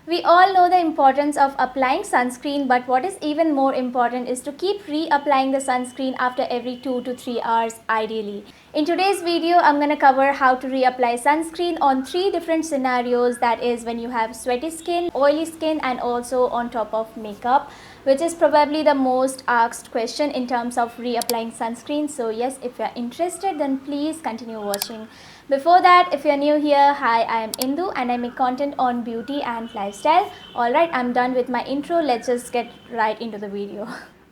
We all know the importance of applying sunscreen, but what is even more important is to keep reapplying the sunscreen after every 2 to 3 hours ideally. In today's video, I'm going to cover how to reapply sunscreen on 3 different scenarios, that is when you have sweaty skin, oily skin and also on top of makeup, which is probably the most asked question in terms of reapplying sunscreen. So yes, if you're interested then please continue watching. Before that, if you're new here, hi, I am Indu and I make content on beauty and lifestyle. Alright, I'm done with my intro. Let's just get right into the video.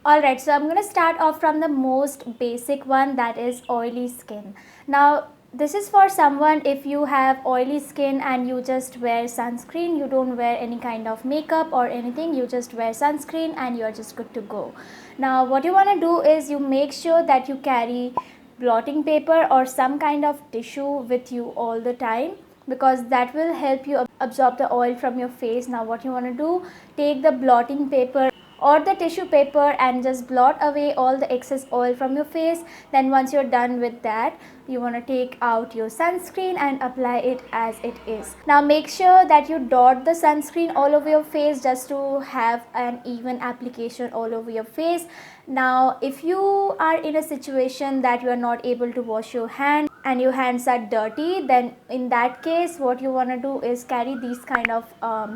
Alright, so I'm going to start off from the most basic one, that is oily skin. Now, this is for someone if you have oily skin and you just wear sunscreen, you don't wear any kind of makeup or anything, you just wear sunscreen and you're just good to go. Now, what you want to do is you make sure that you carry blotting paper or some kind of tissue with you all the time, because that will help you absorb the oil from your face. Now what you want to do, take the blotting paper or the tissue paper and just blot away all the excess oil from your face. Then once you're done with that, you want to take out your sunscreen and apply it as it is. Now make sure that you dot the sunscreen all over your face just to have an even application all over your face. Now if you are in a situation that you are not able to wash your hands and your hands are dirty, then in that case what you want to do is carry these kind of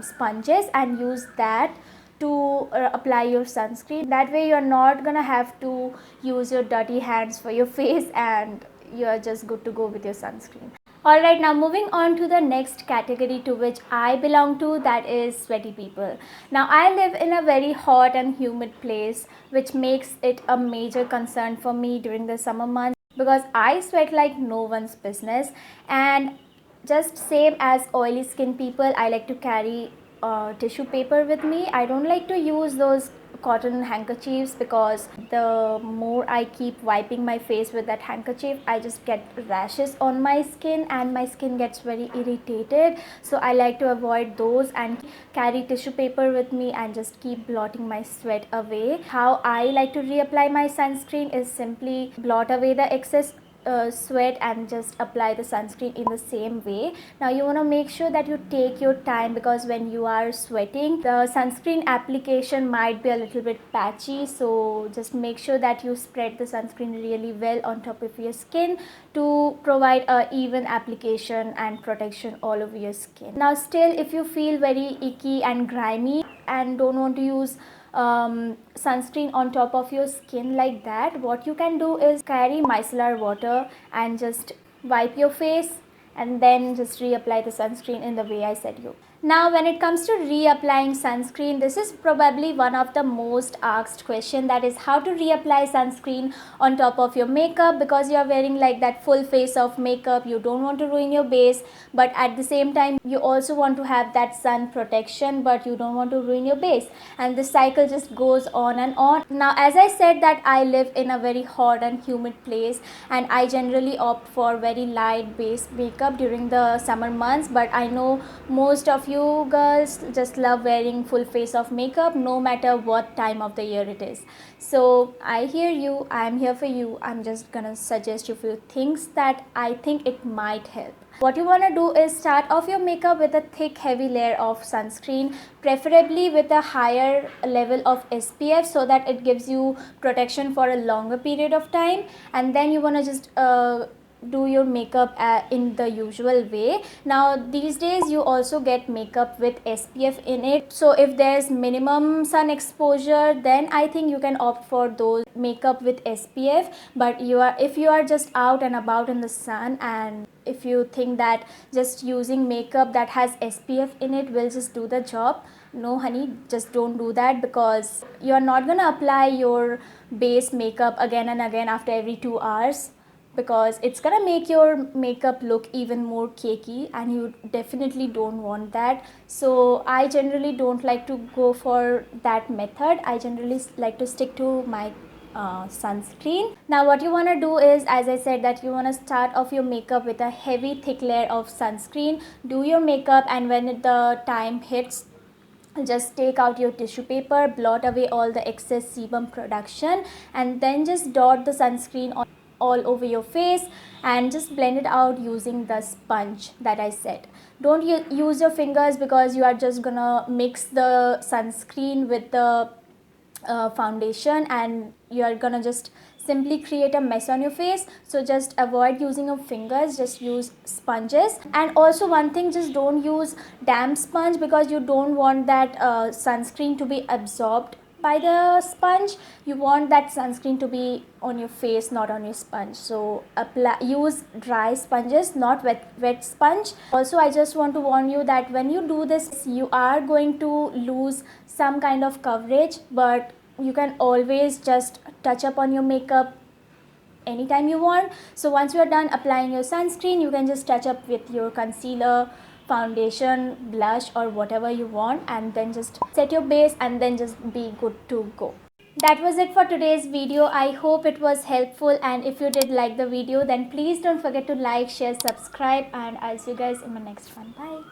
sponges and use that to apply your sunscreen. That way you're not gonna have to use your dirty hands for your face and you're just good to go with your sunscreen. Alright, now moving on to the next category to which I belong to, that is sweaty people. Now I live in a very hot and humid place, which makes it a major concern for me during the summer months because I sweat like no one's business. And just same as oily skin people, I like to carry tissue paper with me. I don't like to use those cotton handkerchiefs because the more I keep wiping my face with that handkerchief, I just get rashes on my skin and my skin gets very irritated. So I like to avoid those and carry tissue paper with me and just keep blotting my sweat away. How I like to reapply my sunscreen is simply blot away the excess sweat and just apply the sunscreen in the same way. Now you want to make sure that you take your time, because when you are sweating, the sunscreen application might be a little bit patchy, so just make sure that you spread the sunscreen really well on top of your skin to provide a even application and protection all over your skin. Now still, if you feel very icky and grimy and don't want to use sunscreen on top of your skin like that, what you can do is carry micellar water and just wipe your face and then just reapply the sunscreen in the way I said you. Now when it comes to reapplying sunscreen, this is probably one of the most asked question, that is how to reapply sunscreen on top of your makeup, because you are wearing like that full face of makeup, you don't want to ruin your base, but at the same time you also want to have that sun protection but you don't want to ruin your base, and this cycle just goes on and on. Now as I said that I live in a very hot and humid place and I generally opt for very light base makeup during the summer months, but I know most of you girls just love wearing full face of makeup no matter what time of the year it is. So I hear you, I am here for you. I'm just gonna suggest you few things that I think it might help. What you want to do is start off your makeup with a thick heavy layer of sunscreen, preferably with a higher level of SPF so that it gives you protection for a longer period of time, and then you want to just do your makeup in the usual way. Now these days you also get makeup with SPF in it, so if there's minimum sun exposure then I think you can opt for those makeup with SPF. But if you are just out and about in the sun and if you think that just using makeup that has SPF in it will just do the job, no honey, just don't do that, because you're not gonna apply your base makeup again and again after every 2 hours, because it's gonna make your makeup look even more cakey and you definitely don't want that. So I generally don't like to go for that method. I generally like to stick to my sunscreen. Now what you want to do is, as I said, that you want to start off your makeup with a heavy thick layer of sunscreen. Do your makeup and when the time hits, just take out your tissue paper, blot away all the excess sebum production and then just dot the sunscreen all over your face, and just blend it out using the sponge that I said. Don't use your fingers because you are just gonna mix the sunscreen with the foundation and you are gonna just simply create a mess on your face. So just avoid using your fingers, just use sponges. And also one thing, just don't use damp sponge because you don't want that sunscreen to be absorbed by the sponge. You want that sunscreen to be on your face, not on your sponge. So use dry sponges, not wet sponge. Also, I just want to warn you that when you do this, you are going to lose some kind of coverage, but you can always just touch up on your makeup anytime you want. So once you are done applying your sunscreen, you can just touch up with your concealer, foundation, blush, or whatever you want, and then just set your base and then just be good to go. That was it for today's video. I hope it was helpful, and if you did like the video, then please don't forget to like, share, subscribe, and I'll see you guys in my next one. Bye.